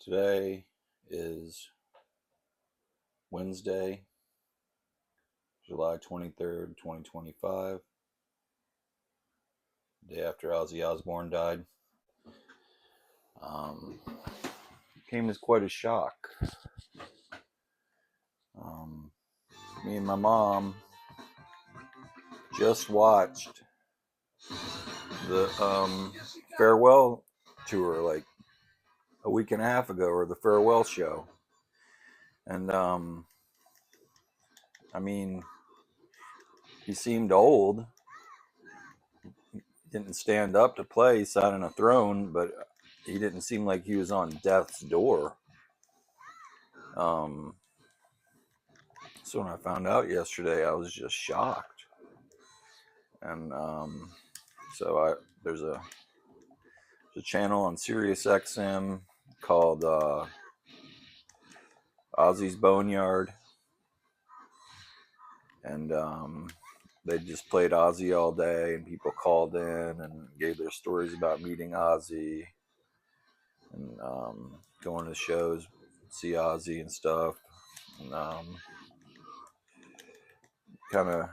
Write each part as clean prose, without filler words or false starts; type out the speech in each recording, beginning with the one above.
Today is Wednesday, July 23rd, 2025, day after Ozzy Osbourne died. Came as quite a shock. Me and my mom just watched the farewell tour like a week and a half ago, or the farewell show. And he seemed old. He didn't stand up to play. He sat on a throne, but he didn't seem like he was on death's door. So when I found out yesterday, I was just shocked. And there's a channel on Sirius XM called Ozzy's Boneyard, and they just played Ozzy all day, and people called in and gave their stories about meeting Ozzy and going to shows, see Ozzy and stuff, and kind of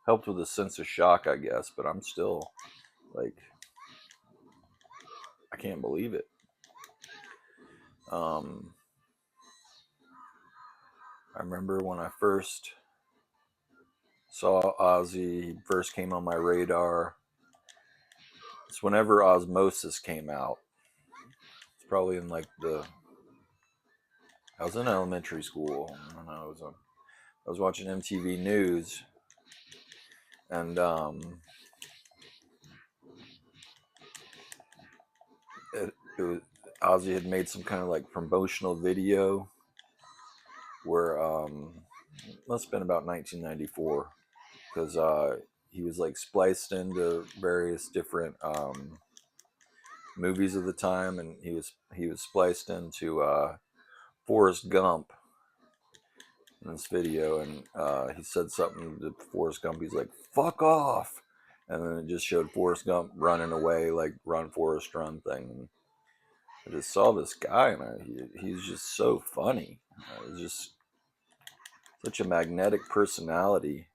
helped with a sense of shock, I guess. But I'm still like, I can't believe it. I remember when I first saw Ozzy, he first came on my radar. It's whenever Osmosis came out. It's probably in like I was in elementary school. I don't know. I was watching MTV News, and Ozzy had made some kind of like promotional video where it must have been about 1994, because he was like spliced into various different movies of the time, and he was spliced into Forrest Gump in this video, and he said something to Forrest Gump. He's like, "Fuck off," and then it just showed Forrest Gump running away, like "Run, Forrest, Run" thing. And I just saw this guy, and he's just so funny. He's just such a magnetic personality,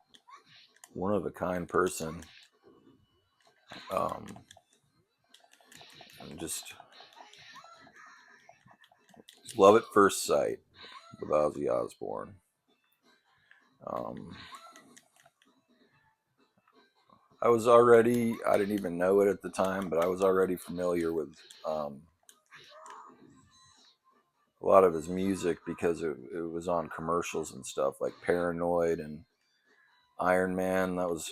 one of a kind person. And just love at first sight with Ozzy Osbourne. I didn't even know it at the time, but I was already familiar with a lot of his music because it was on commercials and stuff like Paranoid and Iron Man. That was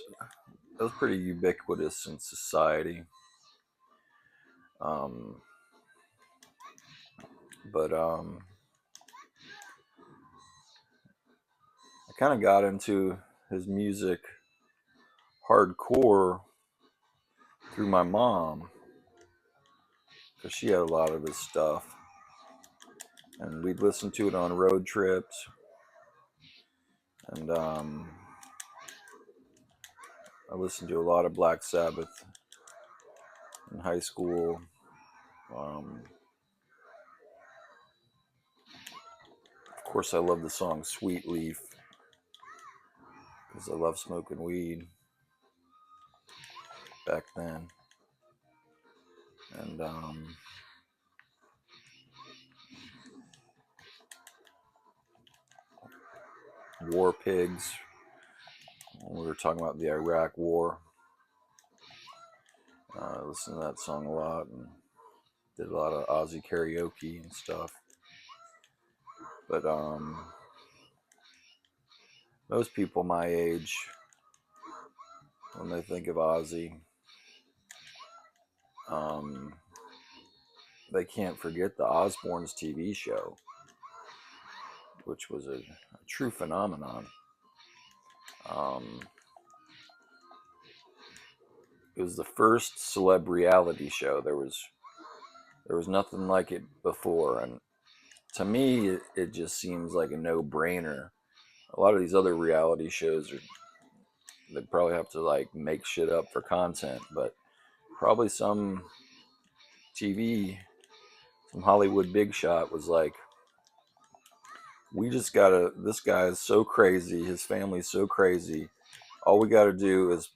pretty ubiquitous in society. But I kind of got into his music hardcore through my mom, because she had a lot of his stuff, and we'd listen to it on road trips. And I listened to a lot of Black Sabbath in high school. Of course, I love the song "Sweet Leaf" because I love smoking weed back then. And War Pigs, we were talking about the Iraq War. I listened to that song a lot and did a lot of Ozzy karaoke and stuff. But most people my age, when they think of Ozzy, they can't forget the Osbourne's TV show, which was a true phenomenon. It was the first celeb reality show. There was nothing like it before, and to me, it just seems like a no-brainer. A lot of these other reality shows they probably have to like make shit up for content, but probably some TV some Hollywood big shot was like, we just gotta, this guy is so crazy, his family's so crazy, all we gotta do is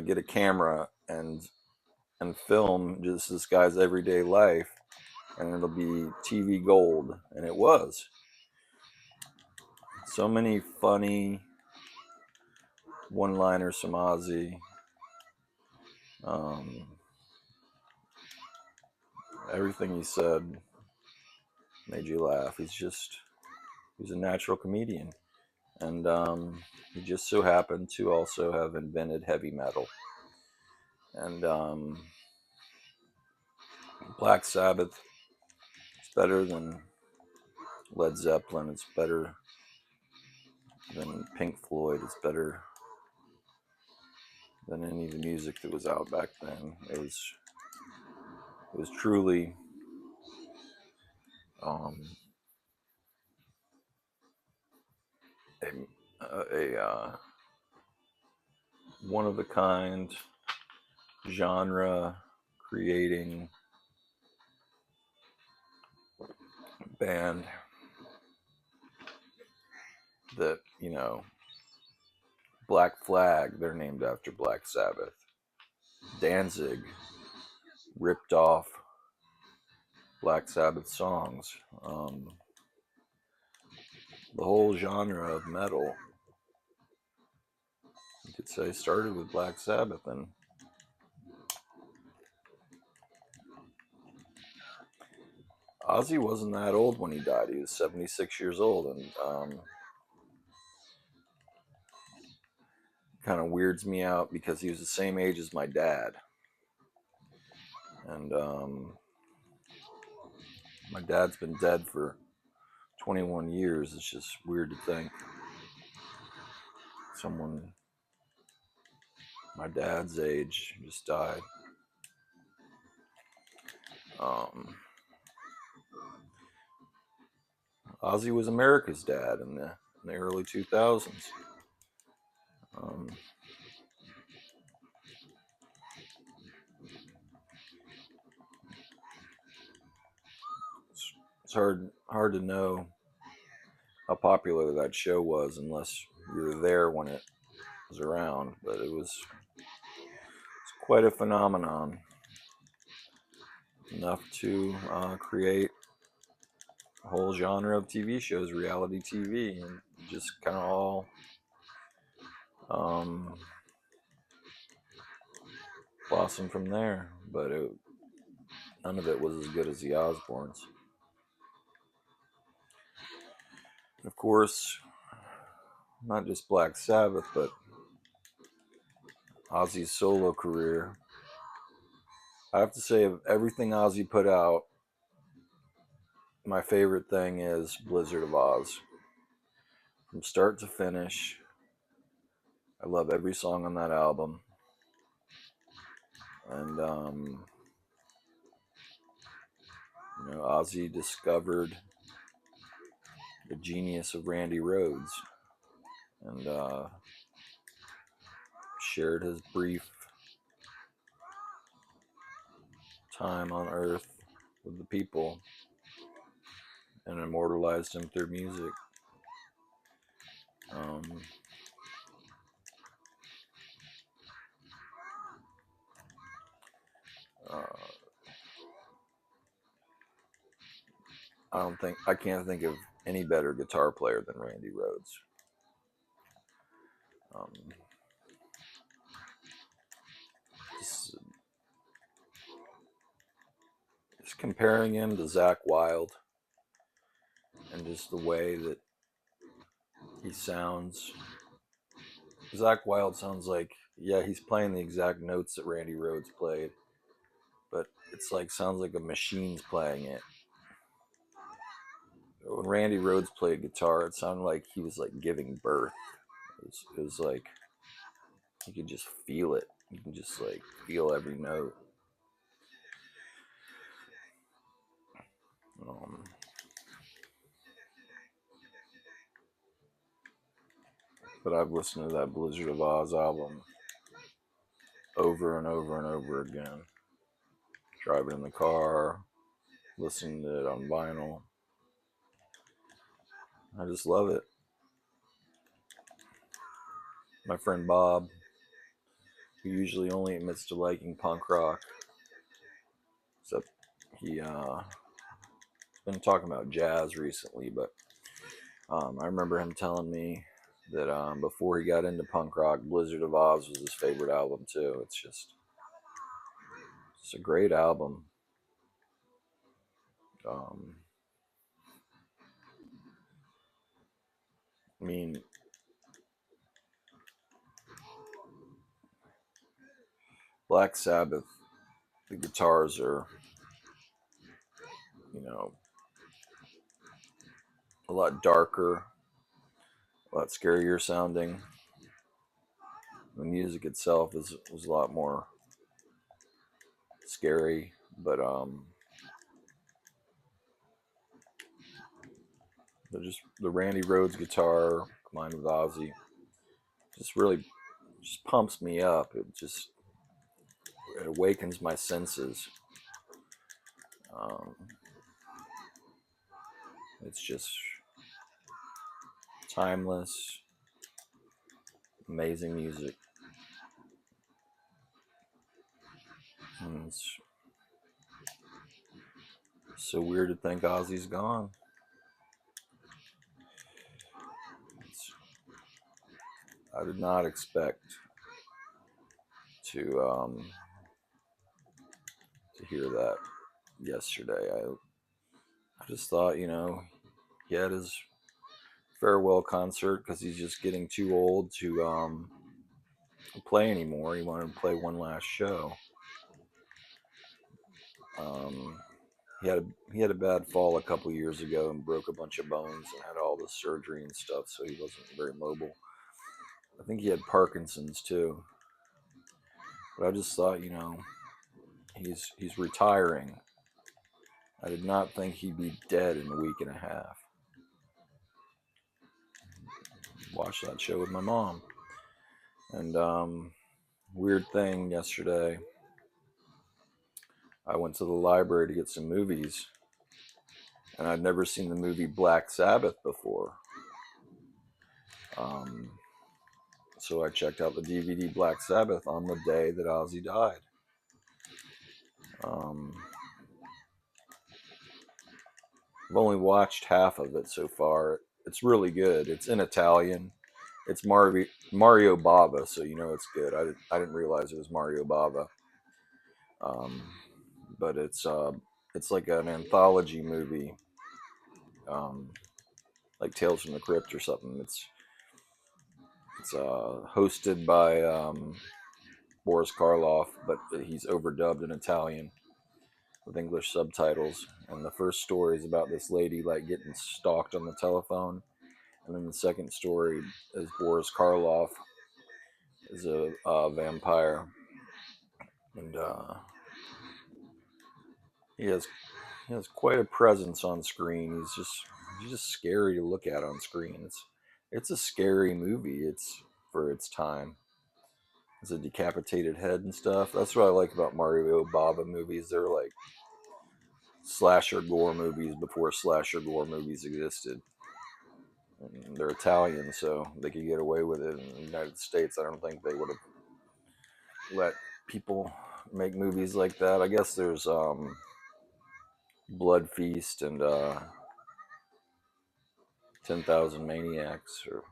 get a camera and film just this guy's everyday life, and it'll be TV gold. And it was. So many funny one-liners from Ozzy. Everything he said made you laugh. He's a natural comedian. And he just so happened to also have invented heavy metal. And Black Sabbath is better than Led Zeppelin. It's better than Pink Floyd. It's better than any of the music that was out back then. It was truly a one of a kind, genre creating band that, Black Flag, they're named after Black Sabbath. Danzig ripped off Black Sabbath songs. The whole genre of metal, you could say, started with Black Sabbath. And Ozzy wasn't that old when he died. He was 76 years old. And kind of weirds me out because he was the same age as my dad. And my dad's been dead for 21 years. It's just weird to think someone my dad's age just died. Ozzy was America's dad in the early 2000s. It's hard to know how popular that show was unless you were there when it was around. But it's quite a phenomenon, enough to create a whole genre of TV shows, reality TV, and just kind of all blossomed from there. But none of it was as good as the Osbournes. Of course, not just Black Sabbath, but Ozzy's solo career. I have to say, of everything Ozzy put out, my favorite thing is Blizzard of Oz. From start to finish, I love every song on that album. And, Ozzy discovered the genius of Randy Rhoads and shared his brief time on Earth with the people and immortalized him through music. I can't think of any better guitar player than Randy Rhoads. Just comparing him to Zakk Wylde and just the way that he sounds. Zakk Wylde sounds like, yeah, he's playing the exact notes that Randy Rhoads played, but it's like sounds like a machine's playing it. When Randy Rhoads played guitar, it sounded like he was like giving birth. It was like you could just feel it. You can just like feel every note. But I've listened to that Blizzard of Oz album over and over and over again. Driving in the car, listening to it on vinyl. I just love it. My friend Bob, who usually only admits to liking punk rock, except he been talking about jazz recently, but I remember him telling me that before he got into punk rock, Blizzard of Oz was his favorite album too. It's a great album. Um, I mean, Black Sabbath, the guitars are, you know, a lot darker, a lot scarier sounding. The music itself was a lot more scary, but just the Randy Rhoads guitar combined with Ozzy just really just pumps me up. It awakens my senses. Um, it's just timeless, amazing music. And it's so weird to think Ozzy's gone. I did not expect to hear that yesterday. I just thought, he had his farewell concert because he's just getting too old to play anymore. He wanted to play one last show. Um, he had a bad fall a couple years ago and broke a bunch of bones and had all the surgery and stuff, so he wasn't very mobile. I think he had Parkinson's too. But I just thought, he's retiring. I did not think he'd be dead in a week and a half. Watched that show with my mom. And weird thing yesterday, I went to the library to get some movies, and I'd never seen the movie Black Sabbath before. So I checked out the DVD Black Sabbath on the day that Ozzy died. I've only watched half of it so far. It's really good. It's in Italian. It's Mario Bava, so you know it's good. I didn't realize it was Mario Bava. But it's like an anthology movie, like Tales from the Crypt or something. It's hosted by Boris Karloff, but he's overdubbed in Italian with English subtitles. And the first story is about this lady like getting stalked on the telephone, and then the second story is Boris Karloff is a vampire, and he has quite a presence on screen. He's just scary to look at on screen. It's a scary movie. It's for its time. It's a decapitated head and stuff. That's what I like about Mario Bava movies. They're like slasher gore movies before slasher gore movies existed. And they're Italian, so they could get away with it. In the United States, I don't think they would have let people make movies like that. I guess there's Blood Feast and 10,000 Maniacs or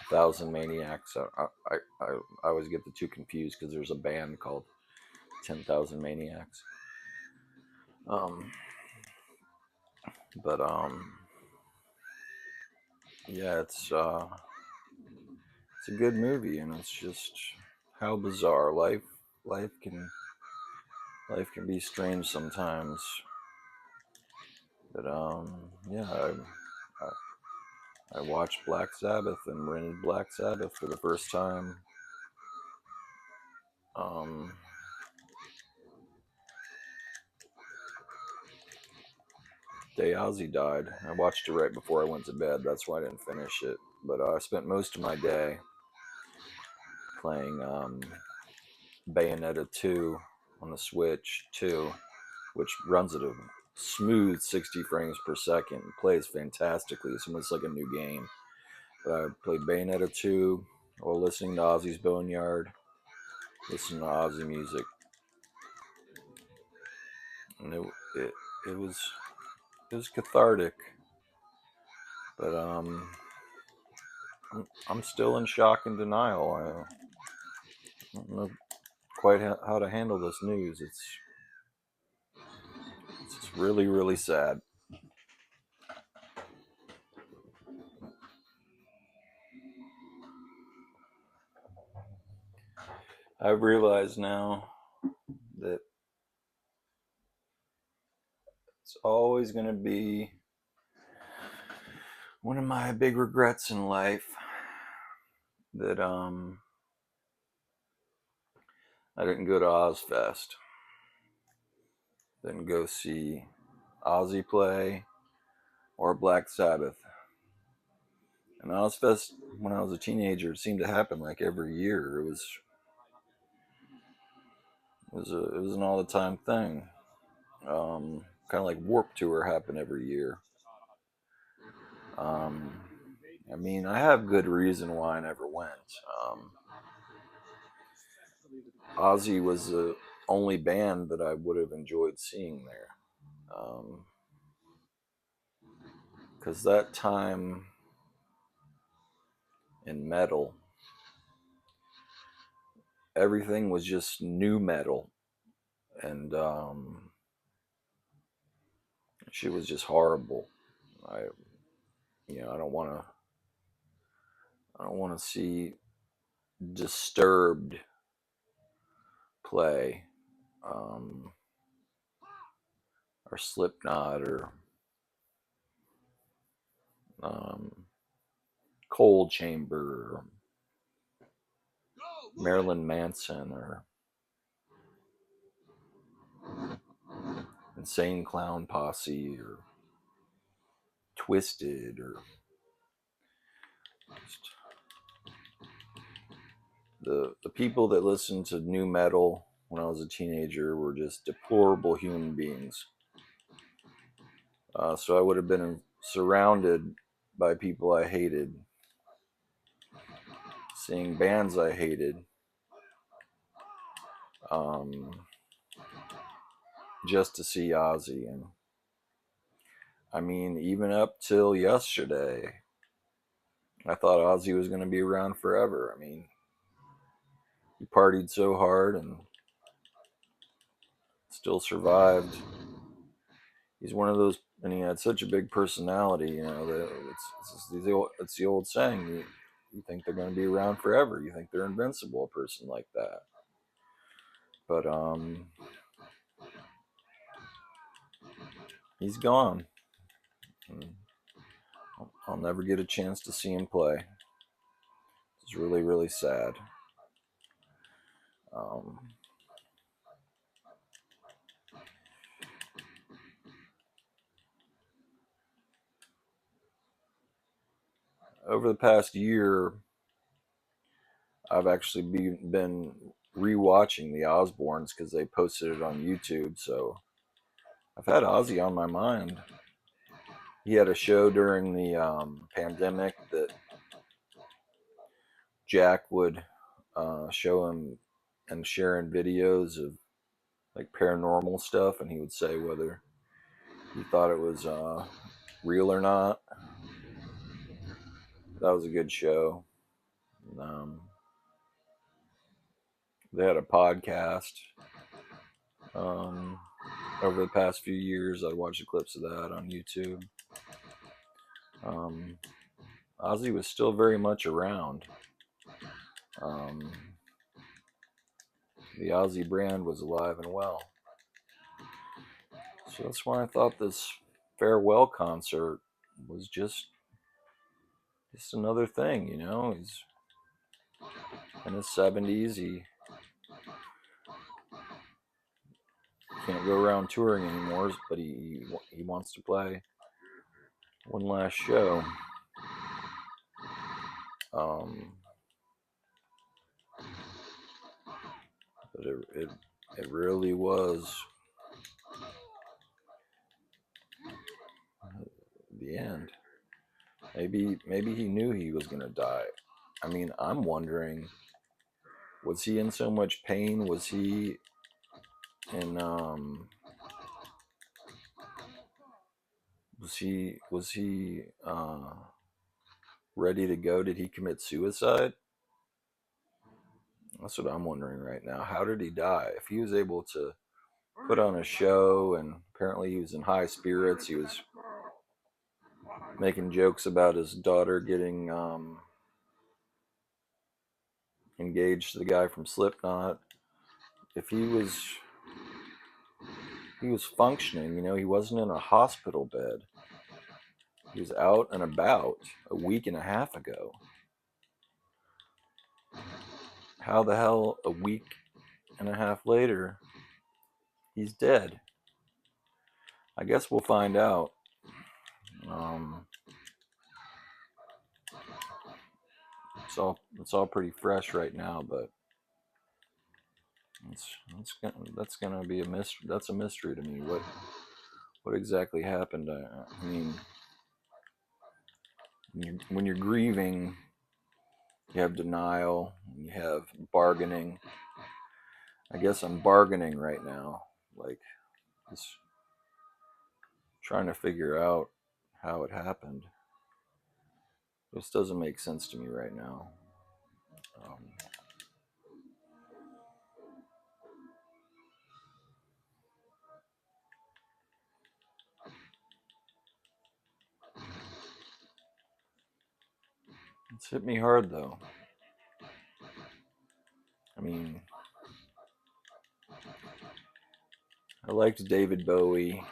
1,000 Maniacs. I always get the two confused because there's a band called 10,000 Maniacs. But yeah, it's a good movie, and it's just how bizarre life can life can be strange sometimes. But yeah, I watched Black Sabbath and rented Black Sabbath for the first time. Day Ozzy died. I watched it right before I went to bed. That's why I didn't finish it. But I spent most of my day playing Bayonetta 2 on the Switch 2. which runs at a smooth 60 frames per second, plays fantastically. It's almost like a new game. But I played Bayonetta 2 while listening to Ozzy's Boneyard, listening to Ozzy music, and it was cathartic. But I'm still in shock and denial. I don't know quite how to handle this news. It's really, really sad. I've realized now that it's always going to be one of my big regrets in life that I didn't go to Ozfest. Didn't go see Ozzy play or Black Sabbath. And Ozfest, when I was a teenager, it seemed to happen like every year. It was an all the time thing. Kind of like Warp Tour happened every year. I mean, I have good reason why I never went. Ozzy was the only band that I would have enjoyed seeing there. Because that time in metal, everything was just new metal. And she was just horrible. I don't want to see Disturbed play, or Slipknot, or Cold Chamber, or Marilyn Manson, or Insane Clown Posse, or Twisted, or just the people that listened to new metal when I was a teenager were just deplorable human beings. So I would have been surrounded by people I hated, seeing bands I hated, just to see Ozzy. And I mean, even up till yesterday, I thought Ozzy was going to be around forever. I mean, he partied so hard and still survived. He's one of those, and he had such a big personality. You know, that it's the old saying: you think they're going to be around forever. You think they're invincible. A person like that, but he's gone. I'll never get a chance to see him play. It's really, really sad. Over the past year, I've actually been rewatching the Osbournes because they posted it on YouTube. So I've had Ozzy on my mind. He had a show during the pandemic that Jack would show him and sharing videos of like paranormal stuff, and he would say whether he thought it was real or not. That was a good show. They had a podcast over the past few years. I'd watch the clips of that on YouTube. Ozzy was still very much around. The Ozzy brand was alive and well. So that's why I thought this farewell concert was just another thing, you know. He's in his 70s. He can't go around touring anymore, but he wants to play one last show. But it really was the end. Maybe he knew he was gonna die. I mean, I'm wondering, was he in so much pain? Was he in was he ready to go? Did he commit suicide? That's what I'm wondering right now. How did he die? If he was able to put on a show, and apparently he was in high spirits, he was making jokes about his daughter getting engaged to the guy from Slipknot. If he was functioning, you know, he wasn't in a hospital bed. He was out and about a week and a half ago. How the hell a week and a half later he's dead? I guess we'll find out. It's all pretty fresh right now, but that's gonna be a mystery. That's a mystery to me. What exactly happened? I mean, when you're grieving, you have denial, you have bargaining. I guess I'm bargaining right now, like just trying to figure out how it happened. This doesn't make sense to me right now. It's hit me hard though. I mean, I liked David Bowie.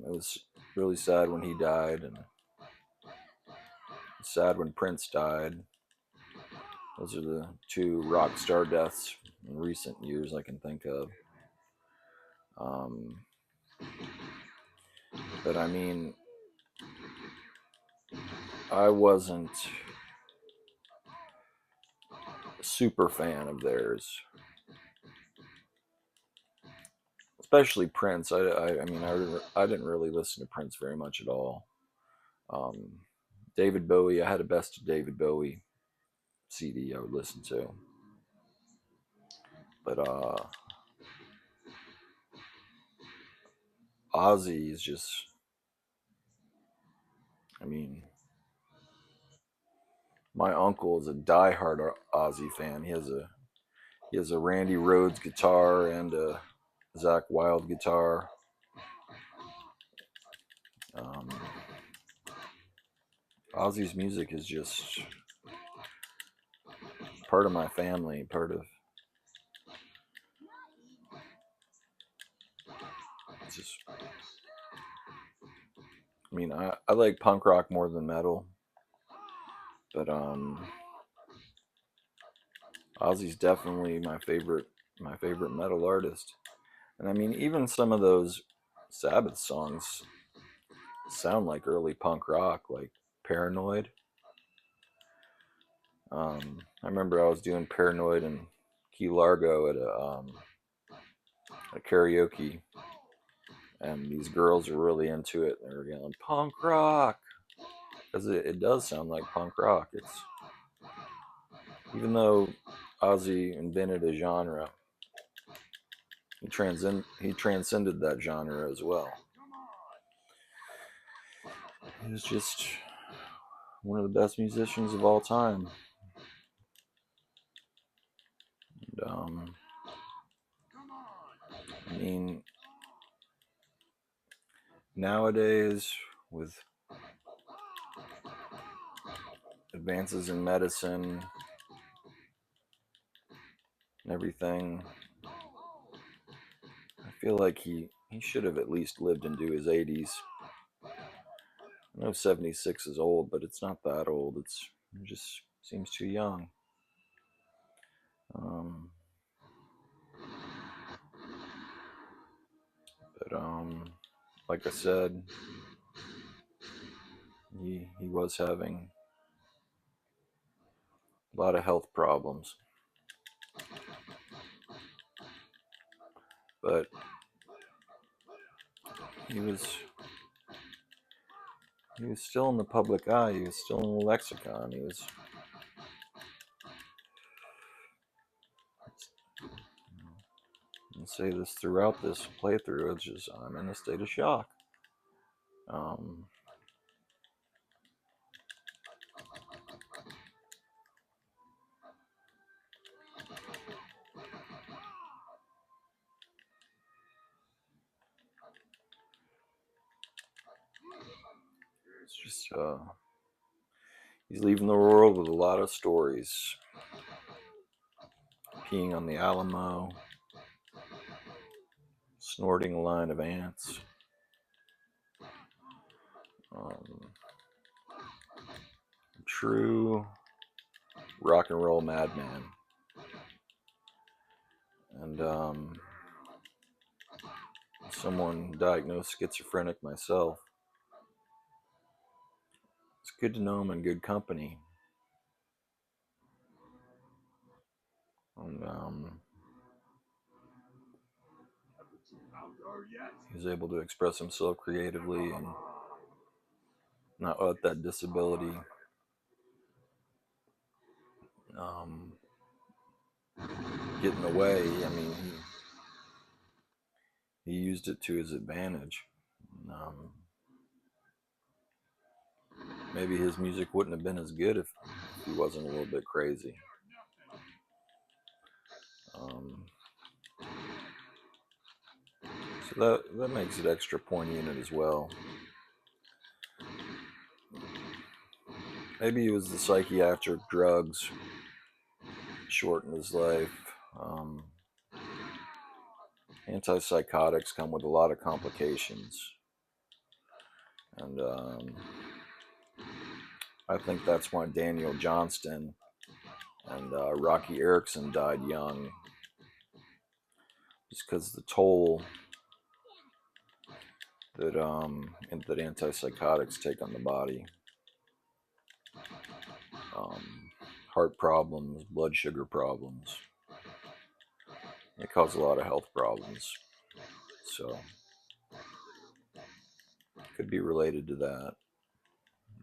It was really sad when he died, and sad when Prince died. Those are the two rock star deaths in recent years I can think of. But I mean, I wasn't a super fan of theirs, especially Prince. I mean, I didn't really listen to Prince very much at all. David Bowie, I had a best of David Bowie CD I would listen to, but Ozzy is just, I mean, my uncle is a diehard Ozzy fan. He has a Randy Rhoads guitar and a Zakk Wylde guitar. Ozzy's music is just part of my family, part of just. I mean, I like punk rock more than metal, but Ozzy's definitely my favorite metal artist. And I mean, even some of those Sabbath songs sound like early punk rock, like Paranoid. I remember I was doing Paranoid in Key Largo at a karaoke, and these girls are really into it. They were yelling punk rock because it does sound like punk rock. It's, even though Ozzy invented a genre, he transcended that genre as well. He was just one of the best musicians of all time. And, I mean, nowadays with advances in medicine and everything, I feel like he should have at least lived into his 80s. I know 76 is old, but it's not that old. It just seems too young. But like I said, he was having a lot of health problems. But he was still in the public eye. He was still in the lexicon. He was. And say this throughout this playthrough. It's just I'm in a state of shock. It's just he's leaving the world with a lot of stories. Peeing on the Alamo, snorting a line of ants. True rock and roll madman. And someone diagnosed schizophrenic myself. It's good to know I'm in good company. And he was able to express himself creatively and not let that disability get in the way. I mean, he used it to his advantage. Maybe his music wouldn't have been as good if he wasn't a little bit crazy. So that makes it extra poignant as well. Maybe it was the psychiatric drugs shortened his life. Antipsychotics come with a lot of complications. And I think that's why Daniel Johnston and Rocky Erickson died young. Just because the toll that antipsychotics take on the body. Heart problems, blood sugar problems. They cause a lot of health problems. So could be related to that.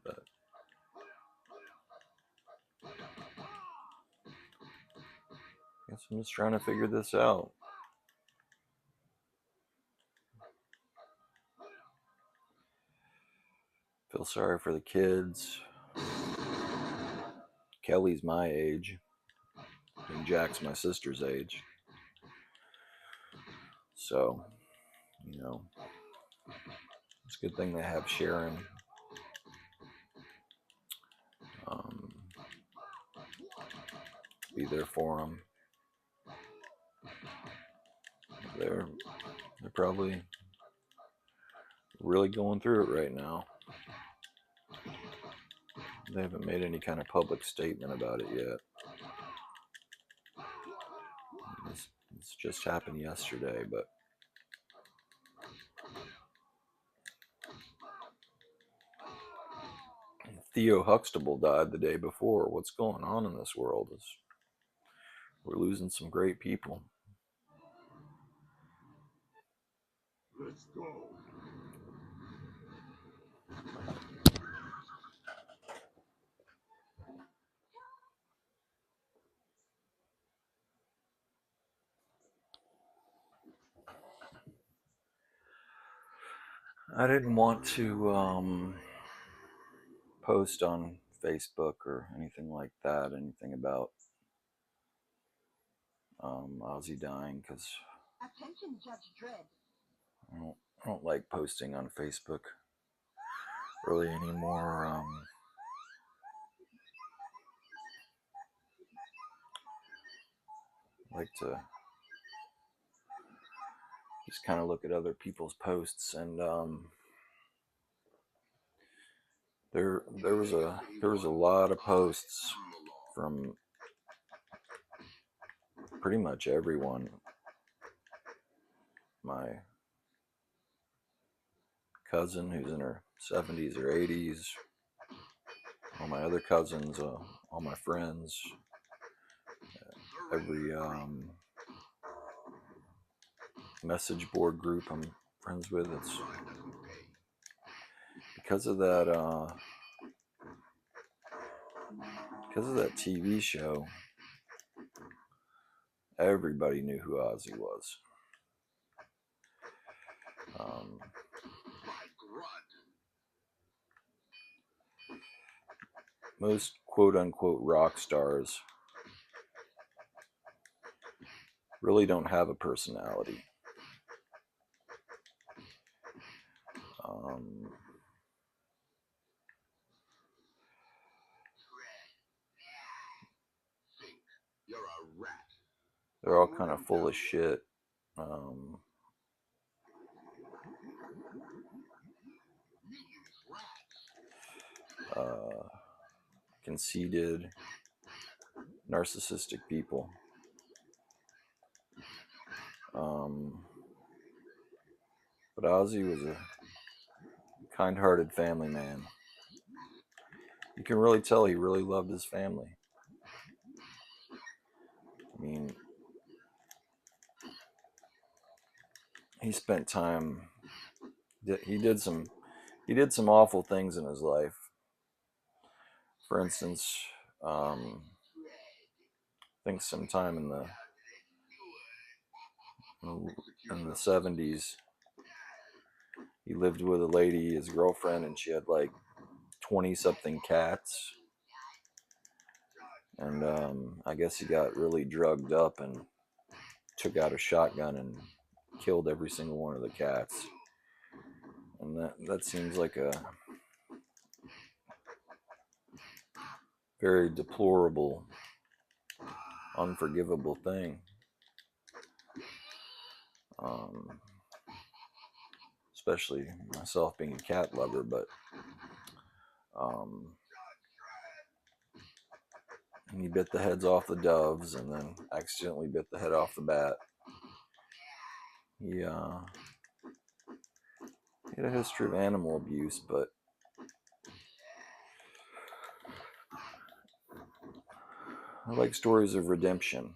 But I guess I'm just trying to figure this out. Feel sorry for the kids. Kelly's my age. And Jack's my sister's age. So, you know, it's a good thing they have Sharon. Be there for them. They're probably really going through it right now. They haven't made any kind of public statement about it yet. This just happened yesterday, but Theo Huxtable died the day before. What's going on in this world is we're losing some great people. Let's go. I didn't want to post on Facebook or anything like that, anything about Ozzy dying, because attention, Judge Dredd. I don't like posting on Facebook really anymore. I like to just kind of look at other people's posts, and there was a lot of posts from pretty much everyone. My cousin who's in her 70s or 80s, all my other cousins, all my friends, every message board group I'm friends with. because of that TV show, everybody knew who Ozzy was. Most quote-unquote rock stars really don't have a personality. They're all kind of full of shit. Conceited, narcissistic people. But Ozzy was a kind-hearted family man. You can really tell he really loved his family. I mean, he spent time. He did some awful things in his life. For instance, I think sometime in the 70s, he lived with a lady, his girlfriend, and she had like 20-something cats. And I guess he got really drugged up and took out a shotgun and killed every single one of the cats. And that seems like a very deplorable, unforgivable thing. Especially myself being a cat lover, but he bit the heads off the doves and then accidentally bit the head off the bat. He had a history of animal abuse, but I like stories of redemption.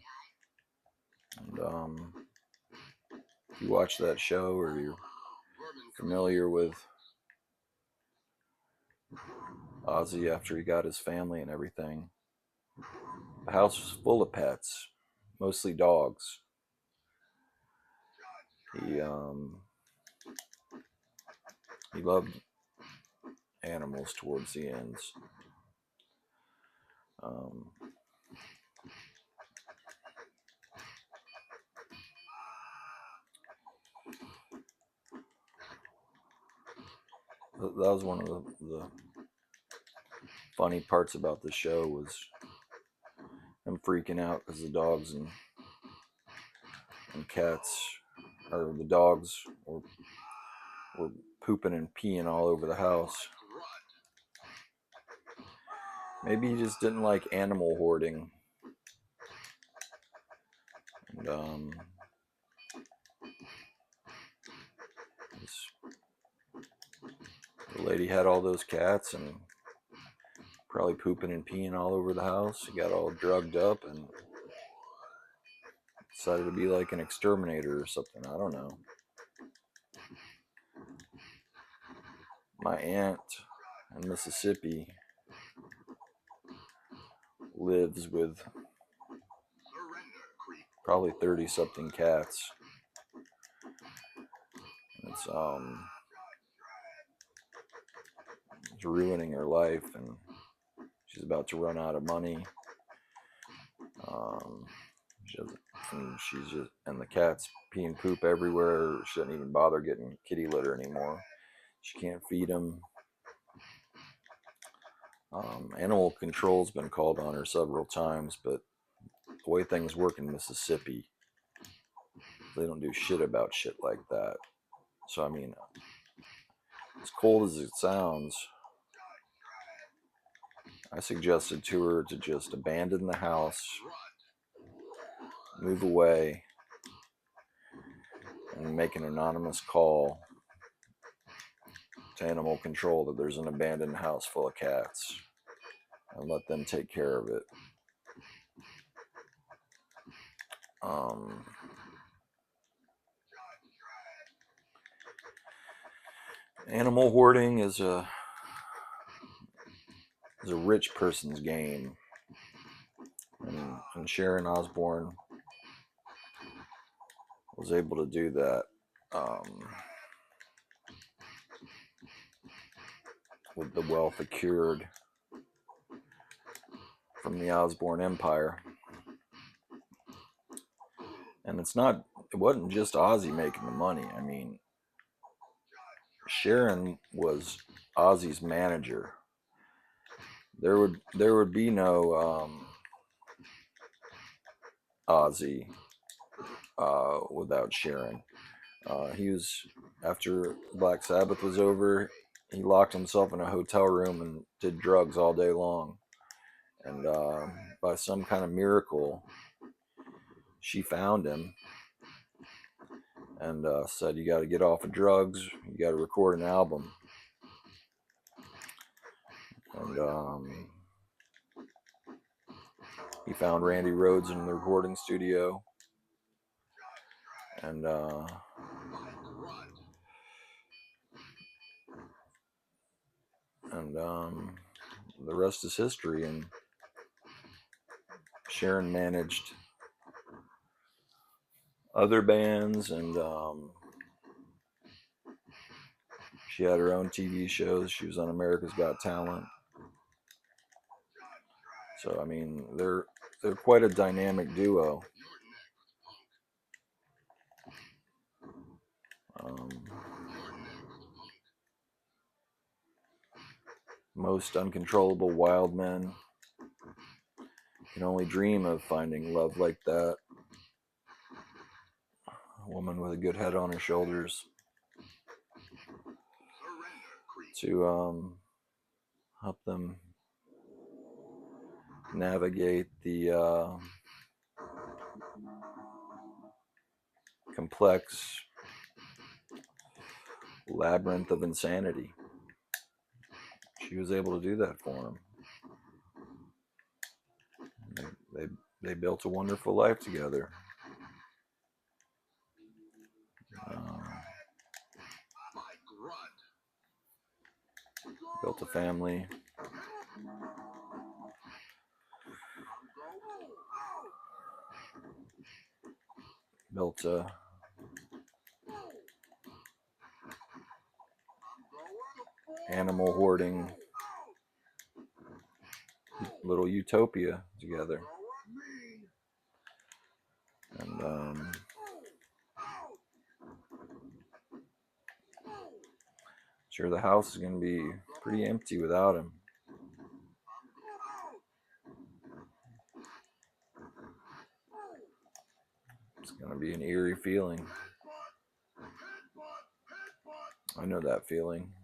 And if you watch that show or you're familiar with Ozzy after he got his family and everything, the house was full of pets, mostly dogs. He loved animals towards the ends. That was one of the funny parts about the show, was him freaking out because the dogs and cats, or the dogs were pooping and peeing all over the house. Maybe he just didn't like animal hoarding. And the lady had all those cats and probably pooping and peeing all over the house. He got all drugged up and decided to be like an exterminator or something. I don't know. My aunt in Mississippi lives with probably 30-something cats. It's ruining her life, and she's about to run out of money. And the cats pee and poop everywhere. She doesn't even bother getting kitty litter anymore. She can't feed them. Animal control's been called on her several times, but the way things work in Mississippi, they don't do shit about shit like that. So I mean, as cold as it sounds, I suggested to her to just abandon the house, move away, and make an anonymous call to animal control that there's an abandoned house full of cats, and let them take care of it. Animal hoarding is a is a rich person's game, and Sharon Osbourne was able to do that with the wealth accrued from the Osbourne Empire. And it wasn't just Ozzy making the money. I mean, Sharon was Ozzy's manager. There would be no Ozzy without Sharon. After Black Sabbath was over, he locked himself in a hotel room and did drugs all day long. And by some kind of miracle, she found him and said, "You got to get off of drugs. You got to record an album." And he found Randy Rhoads in the recording studio, and the rest is history. And Sharon managed other bands, and she had her own TV shows. She was on America's Got Talent. So I mean, they're quite a dynamic duo. Most uncontrollable wild men can only dream of finding love like that. A woman with a good head on her shoulders to help them navigate the complex labyrinth of insanity. She was able to do that for him. They built a wonderful life together. Built a family. Built a animal hoarding little utopia together. And sure, the house is going to be pretty empty without him. It's going to be an eerie feeling. I know that feeling.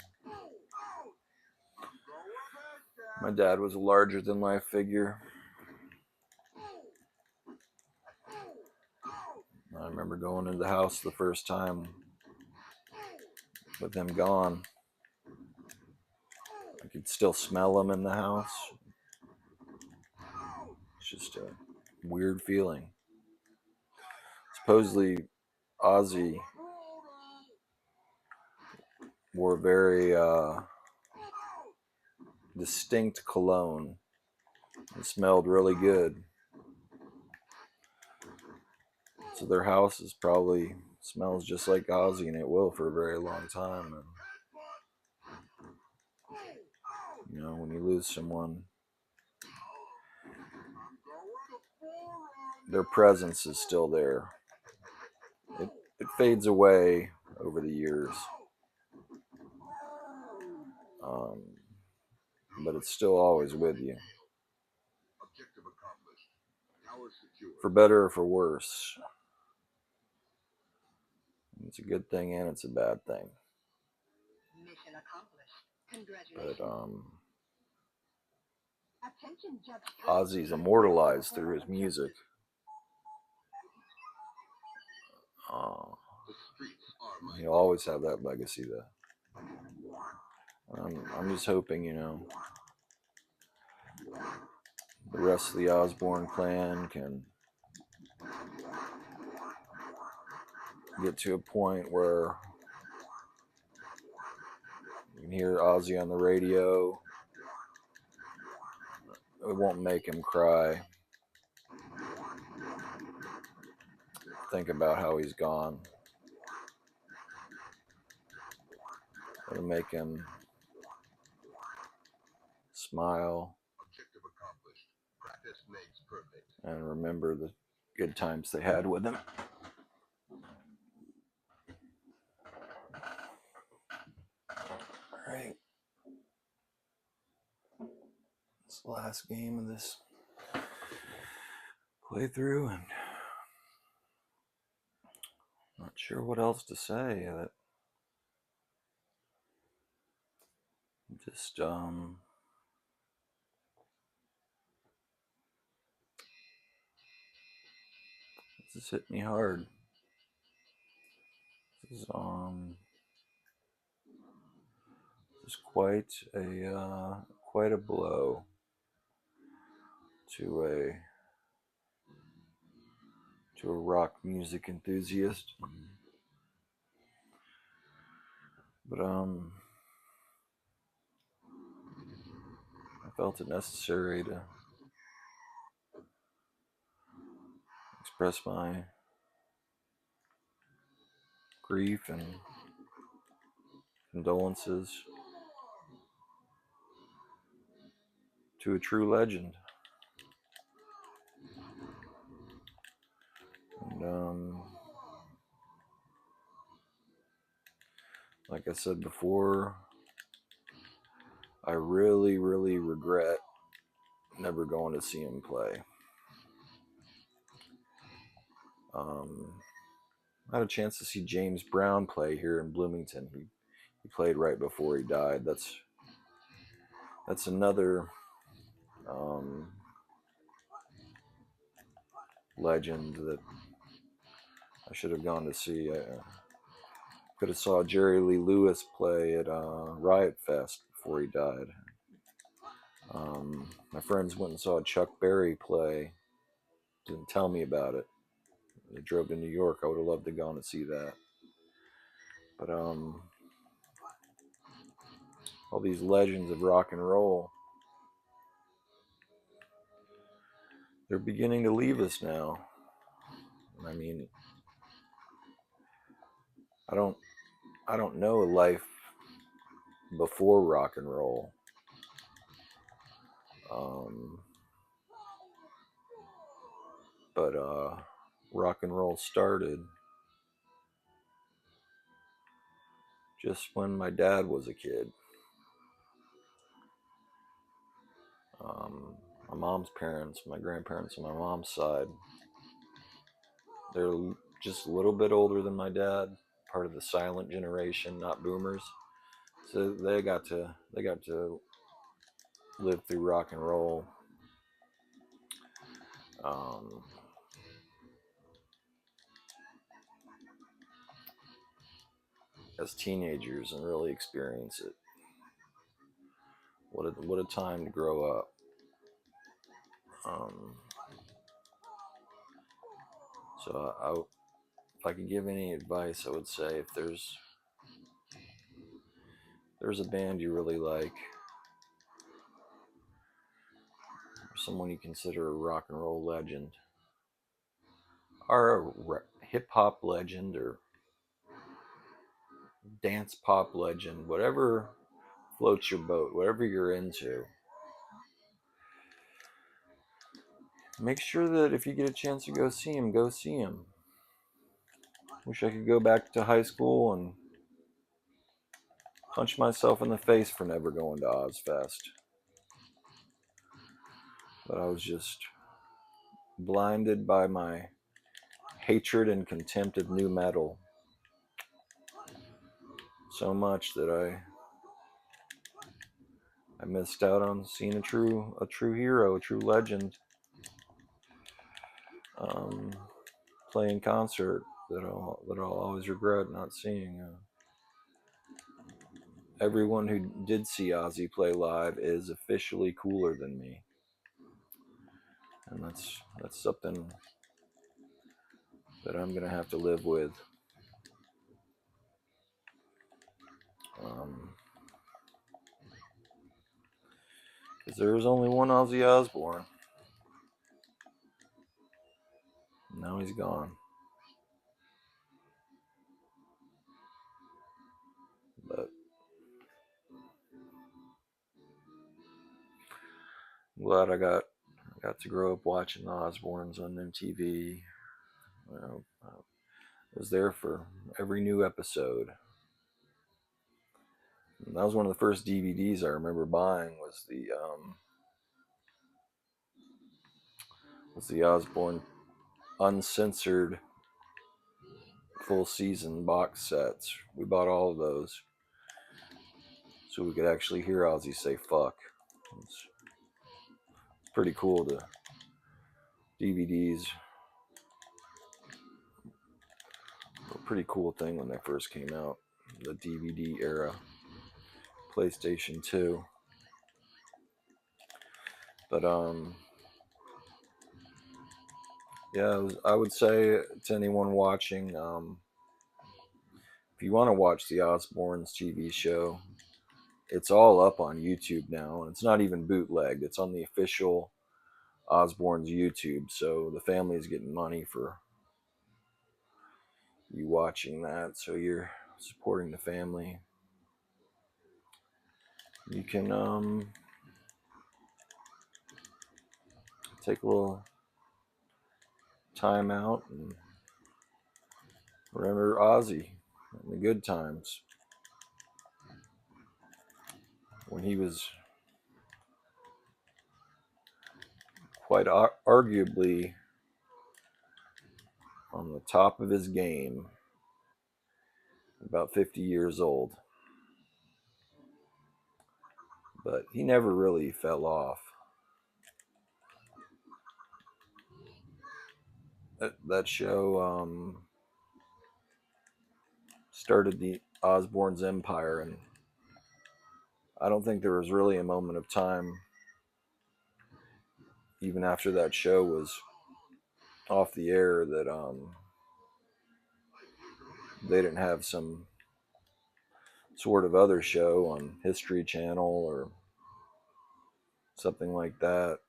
My dad was a larger than life figure. I remember going into the house the first time with him gone. I could still smell him in the house. It's just a weird feeling. Supposedly, Ozzy wore very distinct cologne. It smelled really good. So their house is probably smells just like Ozzy, and it will for a very long time. And you know, when you lose someone, their presence is still there. It fades away over the years, but it's still always with you, for better or for worse. It's a good thing and it's a bad thing. Mission accomplished. Congratulations. But Ozzy's immortalized through his music. He'll always have that legacy, though. I'm just hoping, you know, the rest of the Osbourne clan can get to a point where you can hear Ozzy on the radio won't make him cry. Think about how he's gone. It'll make him smile and remember the good times they had with him. All right. It's the last game of this playthrough, and not sure what else to say. Just this has hit me hard. This is quite a blow to a rock music enthusiast. But I felt it necessary to express my grief and condolences to a true legend. And like I said before, I really, really regret never going to see him play. I had a chance to see James Brown play here in Bloomington. He played right before he died. That's another legend that I should have gone to see. I could have saw Jerry Lee Lewis play at Riot Fest before he died. My friends went and saw Chuck Berry play. Didn't tell me about it. They drove to New York. I would have loved to go and see that. But all these legends of rock and roll, they're beginning to leave us now. I mean, I don't know a life before rock and roll. But rock and roll started just when my dad was a kid. My mom's parents, my grandparents on my mom's side, they're just a little bit older than my dad, part of the silent generation, not boomers. So they got to live through rock and roll. As teenagers and really experience it. What a time to grow up. So if I could give any advice, I would say if there's a band you really like, or someone you consider a rock and roll legend, or a hip hop legend, or dance pop legend, whatever floats your boat, whatever you're into, make sure that if you get a chance to go see him, go see him. Wish I could go back to high school and punch myself in the face for never going to Ozfest. But I was just blinded by my hatred and contempt of new metal so much that I missed out on seeing a true hero, a true legend, play in concert that I'll always regret not seeing. Everyone who did see Ozzy play live is officially cooler than me, and that's something that I'm gonna have to live with. Because there was only one Ozzy Osbourne. Now he's gone. But I'm glad I got to grow up watching the Osbournes on MTV. I was there for every new episode. And that was one of the first DVDs I remember buying. Was the Osbourne uncensored full season box sets. We bought all of those so we could actually hear Ozzy say "fuck." It's pretty cool. The DVDs were a pretty cool thing when they first came out. The DVD era, PlayStation 2. But yeah, I would say to anyone watching, if you want to watch the Osbournes TV show, it's all up on YouTube now, and it's not even bootlegged. It's on the official Osbourne's YouTube, so the family is getting money for you watching that, so you're supporting the family. You can take a little time out and remember Ozzy and the good times when he was quite arguably on the top of his game, about 50 years old. But he never really fell off. That show started the Osbourne's empire, and I don't think there was really a moment of time, even after that show was off the air, that they didn't have some sort of other show on History Channel or something like that.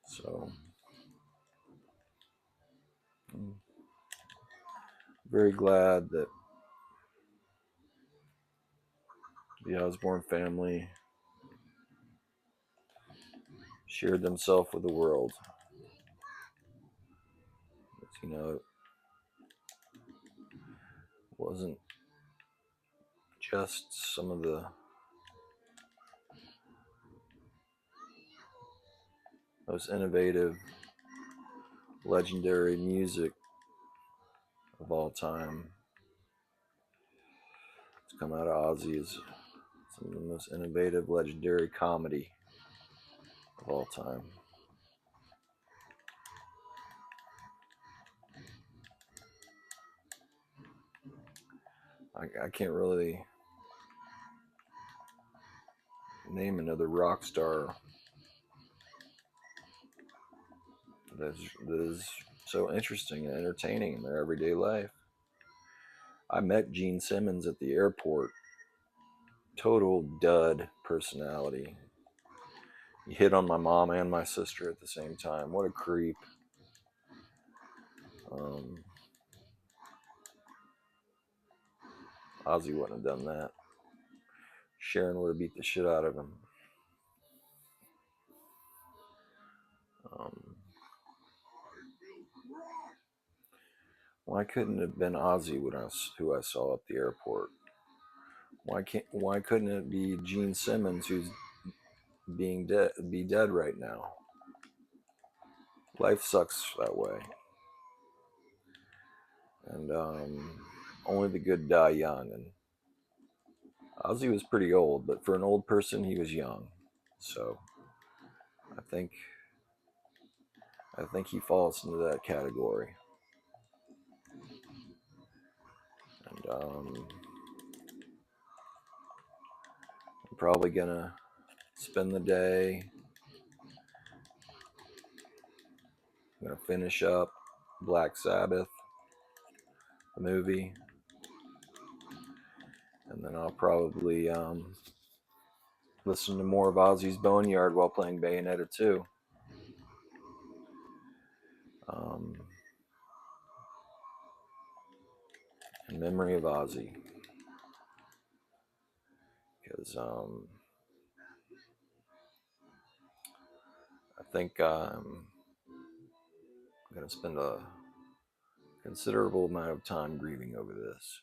So I'm very glad that the Osbourne family shared themselves with the world. You know, it wasn't just some of the most innovative, legendary music of all time. It's come out of Ozzy as some of the most innovative, legendary comedy of all time. I can't really name another rock star that is so interesting and entertaining in their everyday life. I met Gene Simmons at the airport. Total dud personality. He hit on my mom and my sister at the same time. What a creep. Ozzy wouldn't have done that. Sharon would have beat the shit out of him. Why couldn't it have been Ozzy who I saw at the airport? Why couldn't it be Gene Simmons who's be dead right now? Life sucks that way. And only the good die young. And Ozzy was pretty old, but for an old person, he was young. So I think he falls into that category. And I'm probably gonna spend the day. I'm gonna finish up Black Sabbath, the movie. And then I'll probably listen to more of Ozzy's Boneyard while playing Bayonetta 2. In memory of Ozzy. Because I think I'm going to spend a considerable amount of time grieving over this.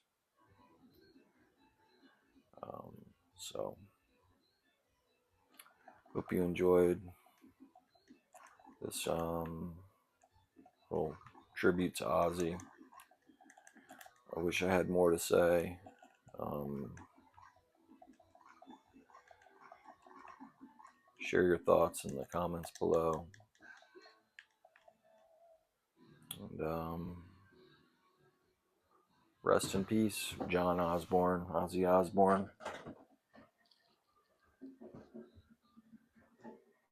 So, hope you enjoyed this little tribute to Ozzy. I wish I had more to say. Share your thoughts in the comments below. And rest in peace, John Osbourne, Ozzy Osbourne.